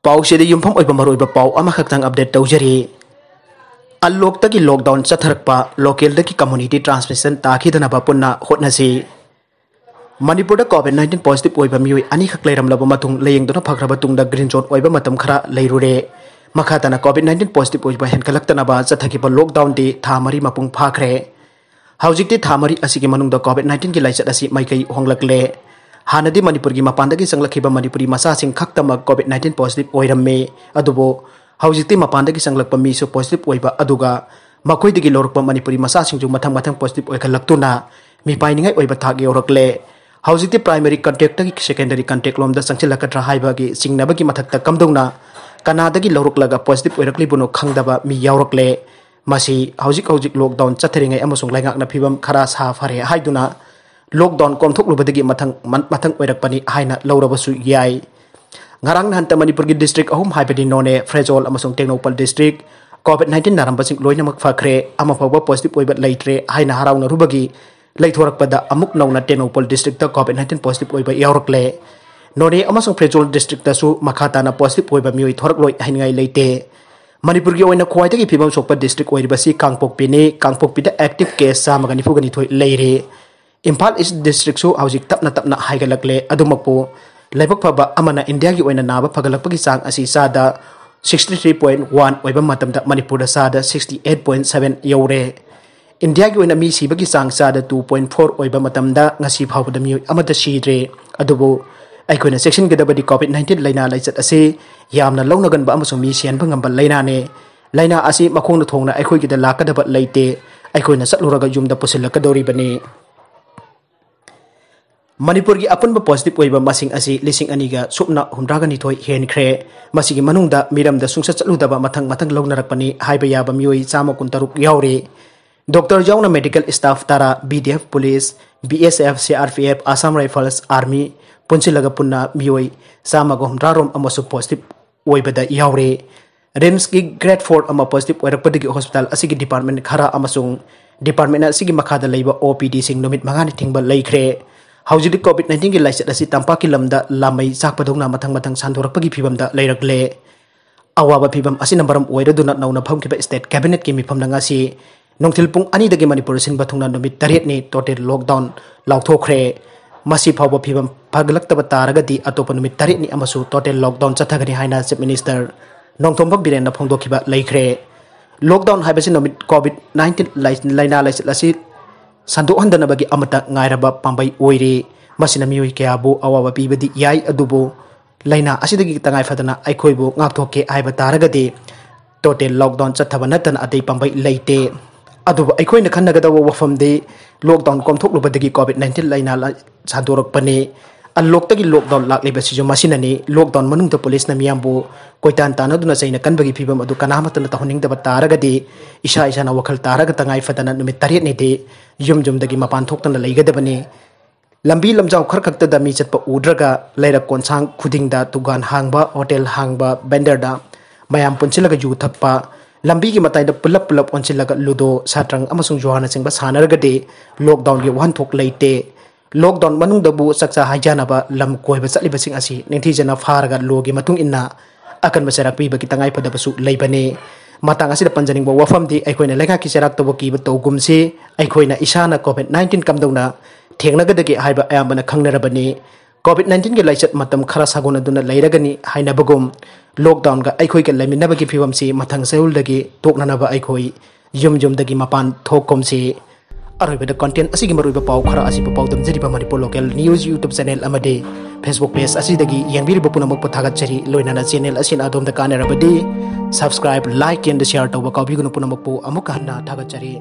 पाउसेदी युमफम ओइबा मरोइबा पाउ अमाखक्तंग अपडेट तौजरी अनलॉकतगी लॉकडाउन चत्थरक्पा लोकलदगी कम्युनिटी ट्रांसमिशन ताखिदनबा पुन्ना होटनसी मणिपुर कोविड-19 पॉजिटिव ओइबा मियोइ अनिखक लेरमलबा मथुंग लेयंगदुना फखरबा तुंगदा ग्रीन जोन ओइबा मतम खरा लेरुरे मखातना कोविड-19 पॉजिटिव ओइबा हेनकलक्तनबा चत्थगिबा लॉकडाउन दि थामरी मपुंग फाखरे हौजिकति थामरी असिगी मनुंगदा कोविड-19 की लाइचत असी माइकई होंगलकले हानदी मणिपुर की मपानदगी संगलखिबा मणिपुरी मसासिंग खक्तमक कोविड-19 पॉजिटिव ओइरम्मे अदुबो हौजिकति मपानदगी संगलकपा मीसु पॉजिटिव ओइबा अदुगा मखोइदगी लौरकपा मणिपुरी मसासिंगजु मथंग मथंग पॉजिटिव ओइखलक्तुना मिपाइनिंगै ओइबा थाग यौरकले हौजिकति प्राइमरी कंटेक्ट की सेकेंडरी कंटेक्ट लोमदा संगलकद्रा हाइबागी सिंगनबगी मथक्ता कमदौना कनादगी लौरकलगा पॉजिटिव ओइरकलिबुनो खंगदबा मी यावरकले मसी हौजिक लॉकडाउन चथरिंगै अमसुंग लाइंगाकना फिबम खरा सा फरे हाइदुना लॉकडाउन कोमथोकलुबदगी मथंग ओइरकपनी हाइना लौरबसु याय ngarang hanta manipur gi district ahum haibadi none frejol amasung teknopal district covid-19 narambasing loinamak fakre ama pawba positive oiba leitre haina harauna rubagi leithorakpada amuk nauna teknopal district ta covid-19 positive oiba yaurokle none amasung frejol district ta su makhatana positive oiba mioi thorak loi haingai leite manipur gi oina khwaitagi phibam sokpa district oiribasi kangpokpi da active case samagani fugani thoi leire imphal east district su hauzik tapna haigalakle adumakpo लाइबक फबा अमना India की ओइना नाबा फगलकपगी चांग असी सादा 63.1 ओइबा मतमदा मणिपुर दा सादा 68.7 you're India की ओइना मी सिबगी चांग सादा 2.4 ओइबा मतमदा ngasi फावबदा मी अमदा सीद्रे अदुबो आइखोइना section Gadbadi कोविड-19 लाइना लाइचत असे यामना लौनगनबा अमसुं मी सियनबा ngamba लाइना ने लाइना असी मखोंना थोंगना आइखोइगी दा लाकदबा लाइते आइखोइना चटलुरगा युमदा पुसिलकदौरिबनी मणिपुर की अपन पॉजिटिव ओइबा मसिंग असी लिसिंग अनिगा सुपना हुमरागनिथोय हेनख्रे मसिगी मनुंगदा मिरमदा सुंगसा चलुदबा मथंग लौनरकपनी हाइबा याबा मियोइ 136 यावरे डॉक्टर जाउना मेडिकल स्टाफ तारा BDF police BSF CRPF Assam rifles army पुंसिलगा पुन्ना मियोइ 153 अमसु पॉजिटिव ओइबदा यावरे रिम्स की ग्रेड 4 अमा पॉजिटिव ओइरकपदगी हॉस्पिटल असिगी डिपार्टमेंट खरा अमसुंग डिपार्टमेंट असिगी मखादा लैबा ओपीडी सिंग नुमित मंगानि थिंगबा लैख्रे हौजिक कोविड-19 की लाइचत असी तंपाकी लमदा लामै चाकपदौना मथंग सानदोरकपगी फिबमदा लैरकले अवाबा फिबम असिना मरम ओइरदुना नौना फमखिबा स्टेट कैबिनेट की मिफमना ngasi नोंथिल पुंग अनि दगी मणिपुर सिनबा थुंगना नुमित 8 नि टोटल लॉकडाउन लाउथोख्रे मसी फावबा फिबम फगलक्तबा तारगदी अतोप नुमित 8 नि अमसु टोटल लॉकडाउन चथगनि हाइना चीफ मिनिस्टर नोंथोंबा बिरेन फोंदोखिबा लैख्रे लॉकडाउन हाइबसि नुमित कोविड-19 लाइना लाइचत असी संदोहंदनबगी अमता ngairaba pambai oire masina mioi kyabu awawa pibadi yai adubo laina asidagi tangai fadana aikhoibu ngakthokke aiba taragade total lockdown chatthaba natan adei pambai leite adubo aikhoina khannagadawa wafam de lockdown komthoklubadagi covid-19 laina sandorakpane unlock lockdown lakleba sijo masinani lockdown manungta police na miyambu koitan tanaduna chaina kanbagi phibam adu kanamatana tahoningdaba taragadi isa na wakhal taraga tangai fadana numit 8 ni de yum dagi mapan thoktana leigadabani lambi lamjau kharkhakta da mi chatpa udraga leira konsang khudingda tugan hangba hotel hangba vendor da mayam punchilaga ju thappa lambi ki matai da pulap onchilaga ludo satrang amasung johana singba sanaragade lockdown gi wan thok leite lockdown manung dabu saksa haijanaba lam koiba chaliba sing asi ningthijana faraga logi matung inna akan masarak pi baki tangai padabasu leibane matang asida panjaning bo wafam di aikoina lekha ki serak tobo ki togumsi aikoina isana covid-19 kamdona thengnagadagi haiba ayambana khangnarabani covid-19 ge laichat matam khara sagona duna leiragani haina bagum lockdown ga aikoi ke leminabagi phibamsi mathang seul dagi toknanaba aikoi yum dagi mapan thokomsi अरोइबदा content असिगी मरुइबा पाउ खरा असिबा पाउदम जरिबा Manipur local news YouTube channel अमदे Facebook page असिदगी यंगबिरिबा पुनमक पथागचरी लोइनाना चैनल असिन आदोमदा कानेरबदी सब्सक्राइब लाइक एंड शेयर तौबा काबिगुनु पुनमकपु अमुक हन्ना थागचरी।